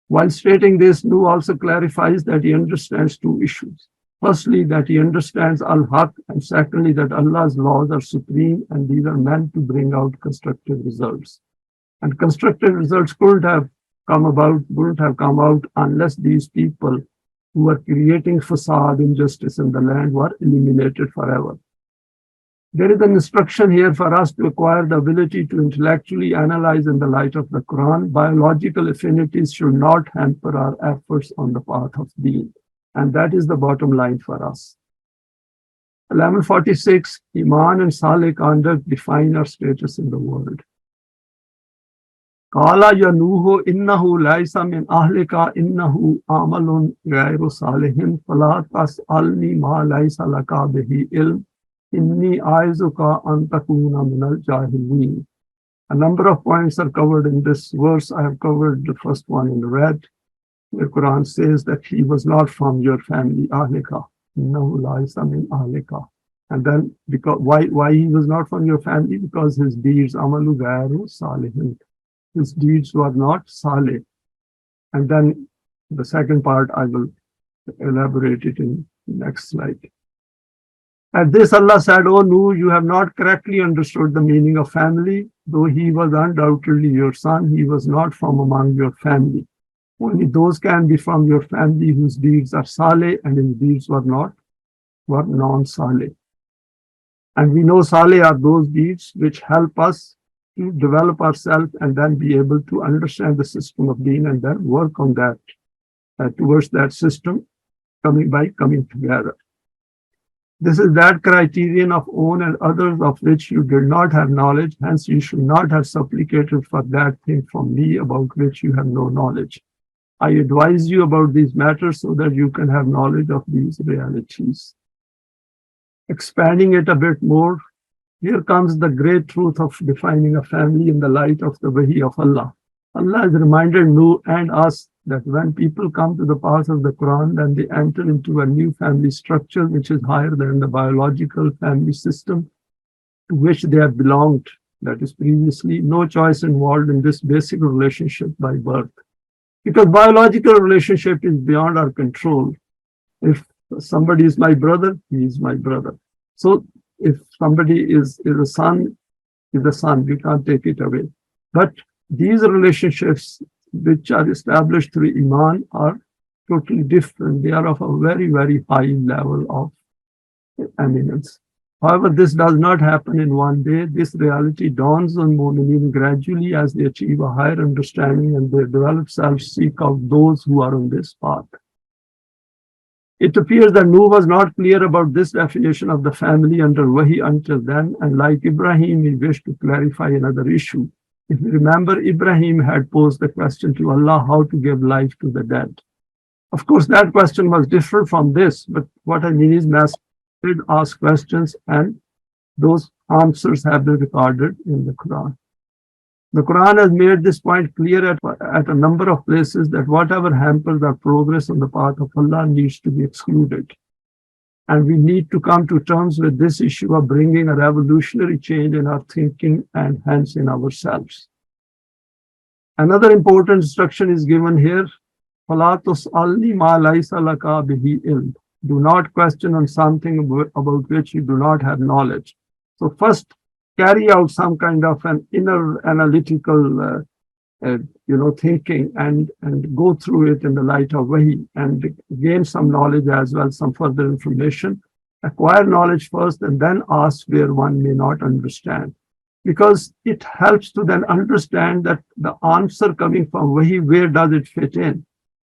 While stating this, Nuh also clarifies that he understands two issues. Firstly, that he understands Al-Haq, and secondly, that Allah's laws are supreme and these are meant to bring out constructive results. And constructive results wouldn't have come out unless these people who were creating facade injustice in the land were eliminated forever. There is an instruction here for us to acquire the ability to intellectually analyze in the light of the Quran. Biological affinities should not hamper our efforts on the path of Deen. And that is the bottom line for us. 1146, Eimaan and Saleh conduct define our status in the world. Qala ya Nuhu innahu laysa min ahlika innahu amalun ghayru salihin fala tas'alni ma laysa laka bihi ilm inni aizuka an takuna min al-jahilin. A number of points are covered in this verse. I have covered the first one in red. The Quran says that he was not from your family, ahlika. Innahu laysa min ahlika. And then because why he was not from your family? Because his deeds amalu ghayru salihin. His deeds were not salih. And then the second part, I will elaborate it in the next slide. At this, Allah said, "O Nuh, you have not correctly understood the meaning of family. Though he was undoubtedly your son, he was not from among your family. Only those can be from your family whose deeds are saleh and whose deeds were non-saleh. And we know saleh are those deeds which help us to develop ourselves and then be able to understand the system of deen and then work on that towards that system coming together. This is that criterion of own and others of which you did not have knowledge, hence you should not have supplicated for that thing from me about which you have no knowledge. I advise you about these matters so that you can have knowledge of these realities. Expanding it a bit more, here comes the great truth of defining a family in the light of the Wahi of Allah. Allah has reminded Nuh and us that when people come to the path of the Quran, then they enter into a new family structure which is higher than the biological family system to which they have belonged. That is previously no choice involved in this basic relationship by birth. Because biological relationship is beyond our control. If somebody is my brother, he is my brother. So if somebody is a son, is a son, we can't take it away. But these relationships which are established through Eimaan are totally different. They are of a very, very high level of eminence. However, this does not happen in one day. This reality dawns on Momineen gradually as they achieve a higher understanding and their developed selves seek out those who are on this path. It appears that Nuh was not clear about this definition of the family under Wahi until then, and like Ibrahim, he wished to clarify another issue. If you remember, Ibrahim had posed the question to Allah how to give life to the dead. Of course, that question was different from this, but what I mean is Master did ask questions and those answers have been recorded in the Quran. The Quran has made this point clear at a number of places that whatever hampers our progress on the path of Allah needs to be excluded. And we need to come to terms with this issue of bringing a revolutionary change in our thinking and hence in ourselves. Another important instruction is given here. فَلَا تُسْأَلْنِ مَا لَيْسَ لَكَ بِهِ عِلْمٌ. Do not question on something about which you do not have knowledge. So first, carry out some kind of an inner analytical thinking and go through it in the light of Wahi and gain some knowledge as well, some further information. Acquire knowledge first and then ask where one may not understand. Because it helps to then understand that the answer coming from Wahi, where does it fit in?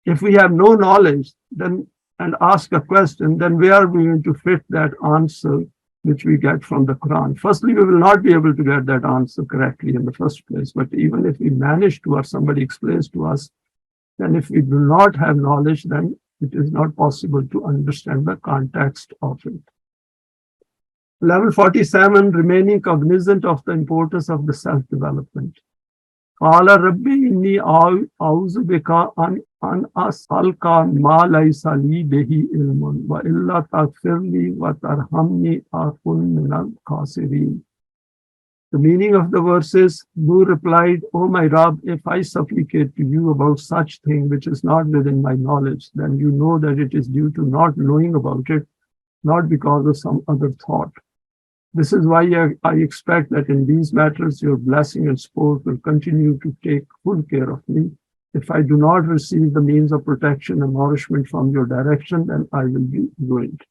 If we have no knowledge then and ask a question, then where are we going to fit that answer which we get from the Quran? Firstly, we will not be able to get that answer correctly in the first place. But even if we manage to, or somebody explains to us, then if we do not have knowledge, then it is not possible to understand the context of it. Level 47, remaining cognizant of the importance of the self-development. قال ربي إني أعوذ بك أن أسألك ما ليس لي به علم وإلا تغفر لي وترحمني أكن من الخاسرين. The meaning of the verse is, Nuh replied, O my Rabb, if I supplicate to you about such thing which is not within my knowledge, then you know that it is due to not knowing about it, not because of some other thought. This is why I expect that in these matters, your blessing and support will continue to take full care of me. If I do not receive the means of protection and nourishment from your direction, then I will be ruined.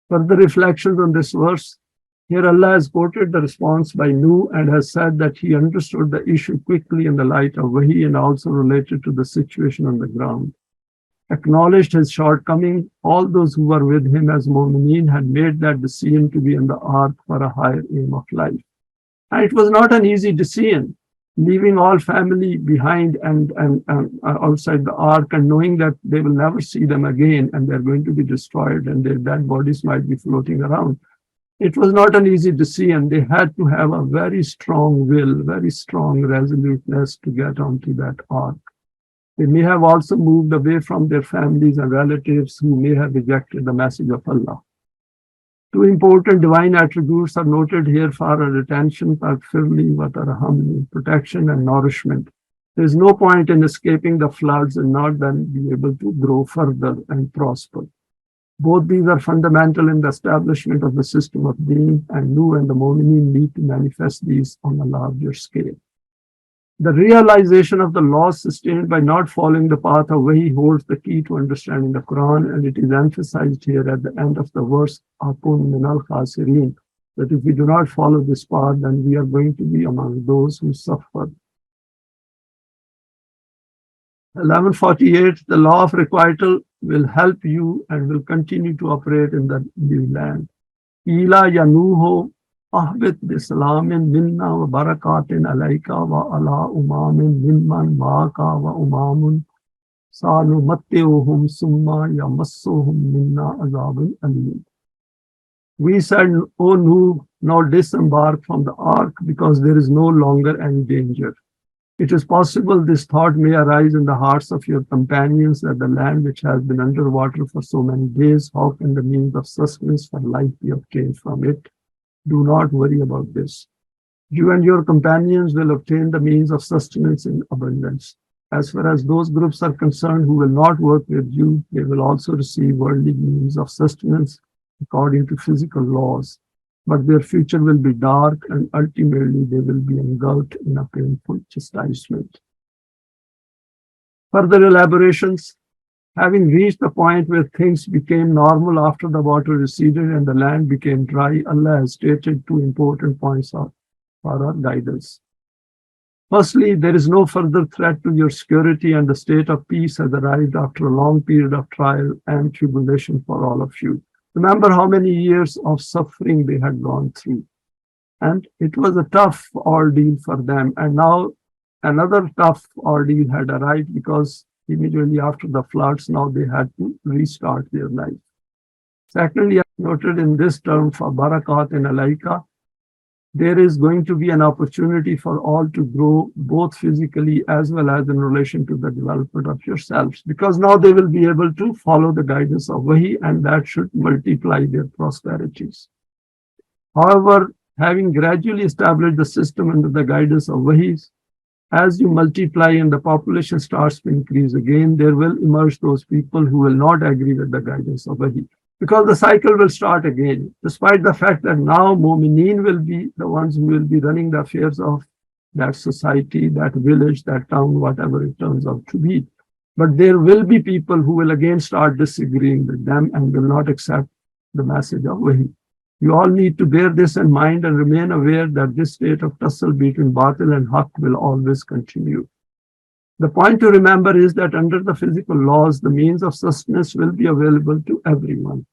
Further reflections on this verse. Here Allah has quoted the response by Nuh and has said that he understood the issue quickly in the light of Wahi and also related to the situation on the ground. Acknowledged his shortcoming, all those who were with him as Momineen had made that decision to be in the ark for a higher aim of life. And it was not an easy decision, leaving all family behind and outside the ark and knowing that they will never see them again and they're going to be destroyed and their dead bodies might be floating around. It was not an easy decision. They had to have a very strong will, very strong resoluteness to get onto that ark. They may have also moved away from their families and relatives who may have rejected the message of Allah. Two important divine attributes are noted here for our attention, protection and nourishment. There is no point in escaping the floods and not then be able to grow further and prosper. Both these are fundamental in the establishment of the system of deen, and Nuh and the Momineen need to manifest these on a larger scale. The realization of the laws sustained by not following the path of Wahi holds the key to understanding the Quran, and it is emphasized here at the end of the verse, Akun minal khasirin, that if we do not follow this path, then we are going to be among those who suffer. 1148, the law of requital will help you and will continue to operate in the new land. Ila yanuho ahbit bisalamin minna wa barakatin alayka wa ala umamin mimman ma'aka wa umamun salu matteuhum summa yamassuhum minna azabun alim. We said, O Nuh, now disembark from the ark because there is no longer any danger. It is possible this thought may arise in the hearts of your companions that the land which has been underwater for so many days, how can the means of sustenance for life be obtained from it? Do not worry about this. You and your companions will obtain the means of sustenance in abundance. As far as those groups are concerned who will not work with you, they will also receive worldly means of sustenance according to physical laws. But their future will be dark, and ultimately they will be engulfed in a painful chastisement. Further elaborations. Having reached the point where things became normal after the water receded and the land became dry, Allah has stated two important points for our guidance. Firstly, there is no further threat to your security, and the state of peace has arrived after a long period of trial and tribulation for all of you. Remember how many years of suffering they had gone through. And it was a tough ordeal for them. And now another tough ordeal had arrived because immediately after the floods, now they had to restart their life. Secondly, I noted in this term for barakat and alaika, there is going to be an opportunity for all to grow both physically as well as in relation to the development of yourselves, because now they will be able to follow the guidance of Wahi, and that should multiply their prosperities. However, having gradually established the system under the guidance of Wahi, as you multiply and the population starts to increase again, there will emerge those people who will not agree with the guidance of Wahi. Because the cycle will start again, despite the fact that now Momineen will be the ones who will be running the affairs of that society, that village, that town, whatever it turns out to be. But there will be people who will again start disagreeing with them and will not accept the message of Wahi. You all need to bear this in mind and remain aware that this state of tussle between Batil and Haqq will always continue. The point to remember is that under the physical laws, the means of sustenance will be available to everyone.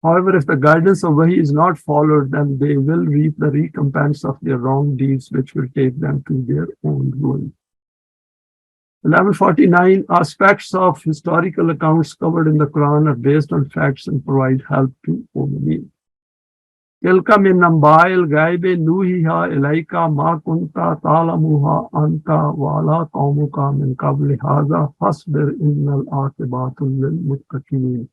However, if the guidance of Wahi is not followed, then they will reap the recompense of their wrong deeds, which will take them to their own ruin. 1149, aspects of historical accounts covered in the Quran are based on facts and provide help to Momineen. Tilka min nambail gaibe nuhiha ilaika ma kunta ta'lamuha anta wa ala qaumuka min qabli hadha fasbir innal aqibatul lil muttaqin.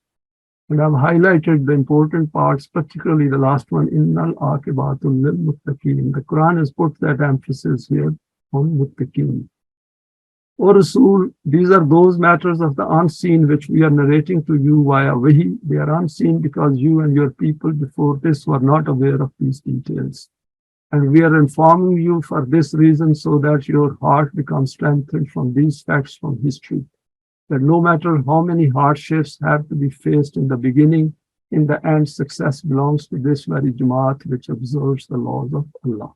And I've highlighted the important parts, particularly the last one, innal aqibatul lil muttaqin. The Quran has put that emphasis here on muttaqin. O Rasool, these are those matters of the unseen which we are narrating to you via Wahi. They are unseen because you and your people before this were not aware of these details. And we are informing you for this reason so that your heart becomes strengthened from these facts from history. That no matter how many hardships have to be faced in the beginning, in the end, success belongs to this very Jamaat which observes the laws of Allah.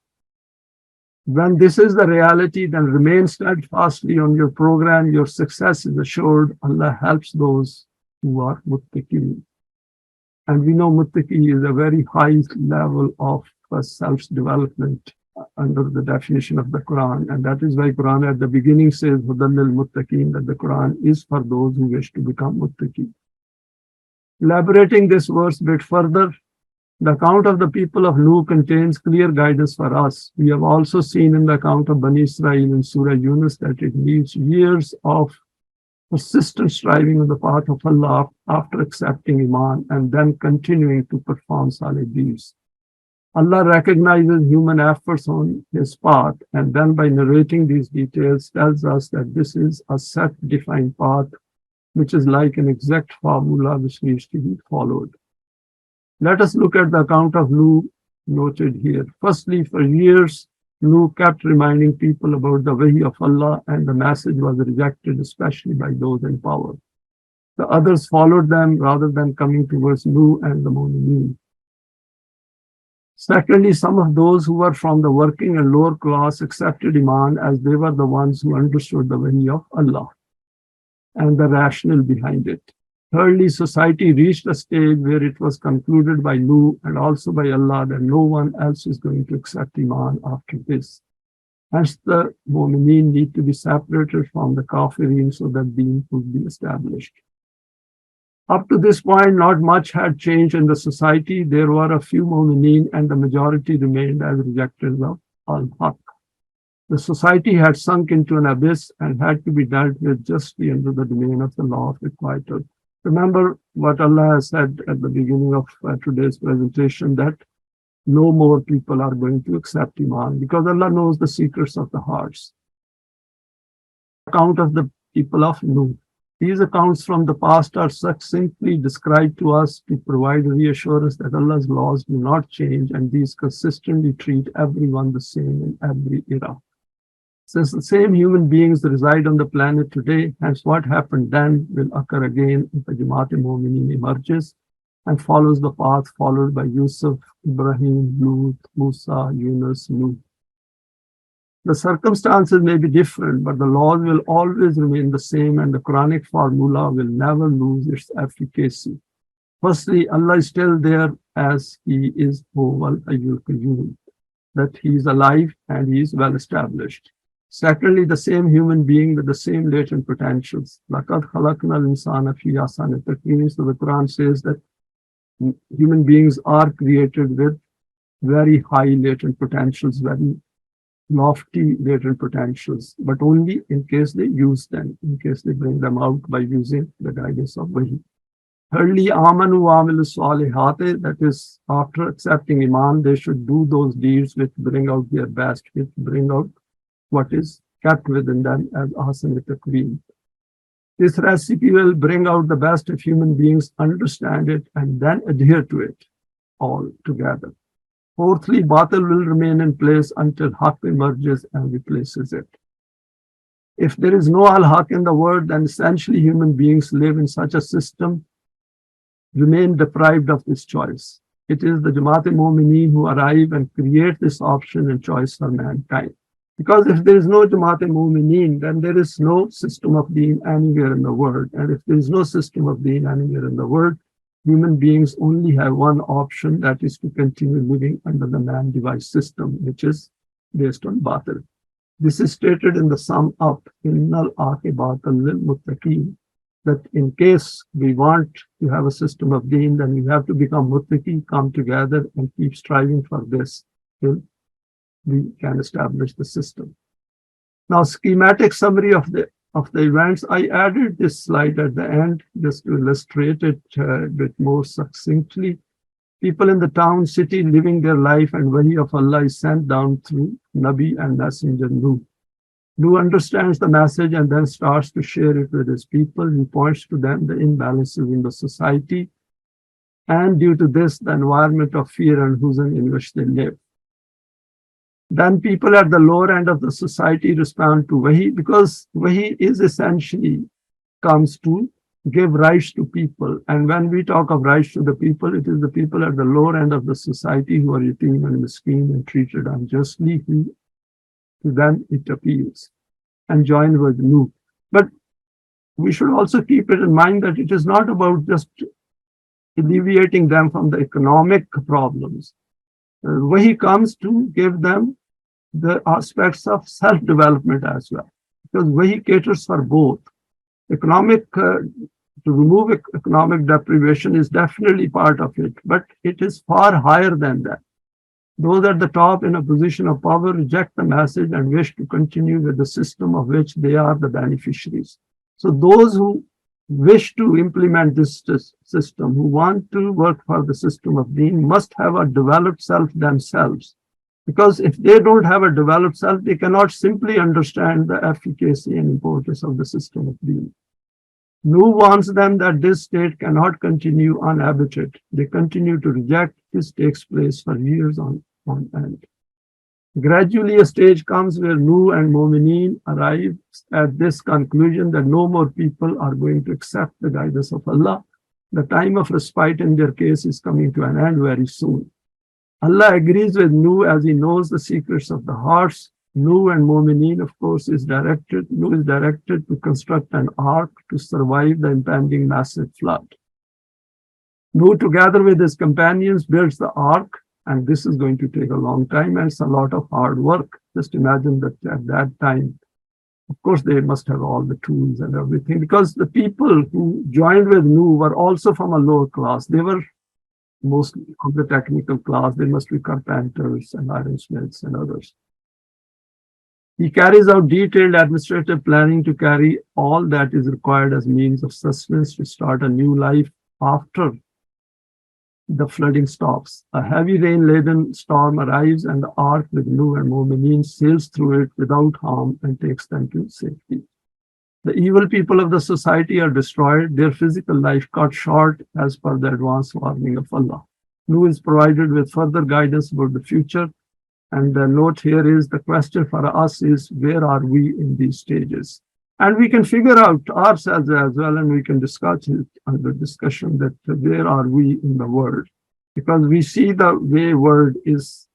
When this is the reality, then remain steadfastly on your program. Your success is assured. Allah helps those who are muttaqi. And we know muttaqi is a very high level of self-development under the definition of the Quran. And that is why Quran at the beginning says, Hudan lil muttaqin, that the Quran is for those who wish to become muttaqi. Elaborating this verse a bit further, the account of the people of Nuh contains clear guidance for us. We have also seen in the account of Bani Israel in Surah Yunus that it needs years of persistent striving on the path of Allah after accepting Eimaan and then continuing to perform salih deeds. Allah recognizes human efforts on His path, and then by narrating these details tells us that this is a set defined path which is like an exact formula which needs to be followed. Let us look at the account of Nuh noted here. Firstly, for years, Nuh kept reminding people about the Wahi of Allah, and the message was rejected, especially by those in power. The others followed them rather than coming towards Nuh and the Momineen. Secondly, some of those who were from the working and lower class accepted Eimaan as they were the ones who understood the Wahi of Allah and the rationale behind it. Thirdly, society reached a stage where it was concluded by Nuh and also by Allah that no one else is going to accept Eimaan after this. Hence, the Momineen need to be separated from the Kafirin so that Deen could be established. Up to this point, not much had changed in the society. There were a few Momineen and the majority remained as rejectors of Al-Haq. The society had sunk into an abyss and had to be dealt with justly under the domain of the law of requital. Remember what Allah has said at the beginning of today's presentation, that no more people are going to accept Eimaan because Allah knows the secrets of the hearts. Account of the people of Nuh. These accounts from the past are succinctly described to us to provide reassurance that Allah's laws do not change and these consistently treat everyone the same in every era. Since the same human beings reside on the planet today, hence what happened then will occur again if the Jamaat of Momineen emerges and follows the path followed by Yusuf, Ibrahim, Lut, Musa, Yunus, Nuh. The circumstances may be different, but the laws will always remain the same and the Quranic formula will never lose its efficacy. Firstly, Allah is still there as He is Huwal Hayyul Qayyum, that He is alive and He is well established. Secondly, the same human being with the same latent potentials. لَقَدْ خَلَقْنَا الْإِنسَانَ فِي أَحْسَنِ تَقْوِيمٍ. So the Quran says that human beings are created with very high latent potentials, very lofty latent potentials, but only in case they use them, in case they bring them out by using the guidance of Wahi. Thirdly, Amanu wa amilu salihate, that is, after accepting Eimaan, they should do those deeds which bring out their best, which bring out what is kept within them as Ahsan Taqweem. This recipe will bring out the best if human beings understand it and then adhere to it all together. Fourthly, Batil will remain in place until Haqq emerges and replaces it. If there is no Al-Haq in the world, then essentially human beings live in such a system, remain deprived of this choice. It is the Jamaat of Momineen who arrive and create this option and choice for mankind. Because if there is no Jamaat of Momineen, then there is no system of Deen anywhere in the world. And if there is no system of Deen anywhere in the world, human beings only have one option, that is to continue living under the man-devised system, which is based on Batil. This is stated in the sum up, Innal Aqibatal lil Muttaqeen, that in case we want to have a system of Deen, then we have to become Muttaqi, come together and keep striving for this till we can establish the system. Now, schematic summary of the events. I added this slide at the end just to illustrate it a bit more succinctly. People in the town, city, living their life, and Wahi of Allah is sent down through Nabi and Messenger Nuh. Nuh understands the message and then starts to share it with his people. He points to them the imbalances in the society, and due to this, the environment of fear and huzn in which they live. Then people at the lower end of the society respond to Wahi, because Wahi is essentially comes to give rights to people. And when we talk of rights to the people, it is the people at the lower end of the society who are yatim and miskin and treated unjustly, who to them it appeals and join with Nuh. But we should also keep it in mind that it is not about just alleviating them from the economic problems. Wahi comes to give them the aspects of self-development as well, because Wahi caters for both. To remove economic deprivation is definitely part of it, but it is far higher than that. Those at the top in a position of power reject the message and wish to continue with the system of which they are the beneficiaries. So those who wish to implement this system, who want to work for the system of Deen, must have a developed self themselves. Because if they don't have a developed self, they cannot simply understand the efficacy and importance of the system of Deen. Nuh warns them that this state cannot continue unabated. They continue to reject. This takes place for years on end. Gradually, a stage comes where Nuh and Momineen arrive at this conclusion that no more people are going to accept the guidance of Allah. The time of respite in their case is coming to an end very soon. Allah agrees with Nuh as he knows the secrets of the hearts. Nuh and Momineen, of course, Nuh is directed to construct an ark to survive the impending massive flood. Nuh, together with his companions, builds the ark, and this is going to take a long time, and it's a lot of hard work. Just imagine that at that time, of course, they must have all the tools and everything, because the people who joined with Nuh were also from a lower class. They were mostly of the technical class. They must be carpenters and ironsmiths and others. He carries out detailed administrative planning to carry all that is required as means of sustenance to start a new life after the flooding stops. A heavy rain-laden storm arrives, and the ark with Nuh and Momineen sails through it without harm and takes them to safety. The evil people of the society are destroyed, their physical life cut short as per the advanced warning of Allah. Nuh is provided with further guidance about the future, and the note here is the question for us is, where are we in these stages? And we can figure out ourselves as well, and we can discuss it under discussion that where are we in the world? Because we see the way world is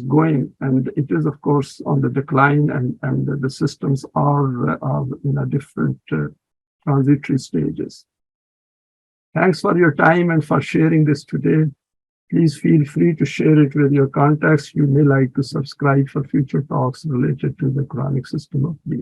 going, and it is, of course, on the decline, and the systems are in a different transitory stages. Thanks for your time and for sharing this today. Please feel free to share it with your contacts. You may like to subscribe for future talks related to the Quranic system of belief.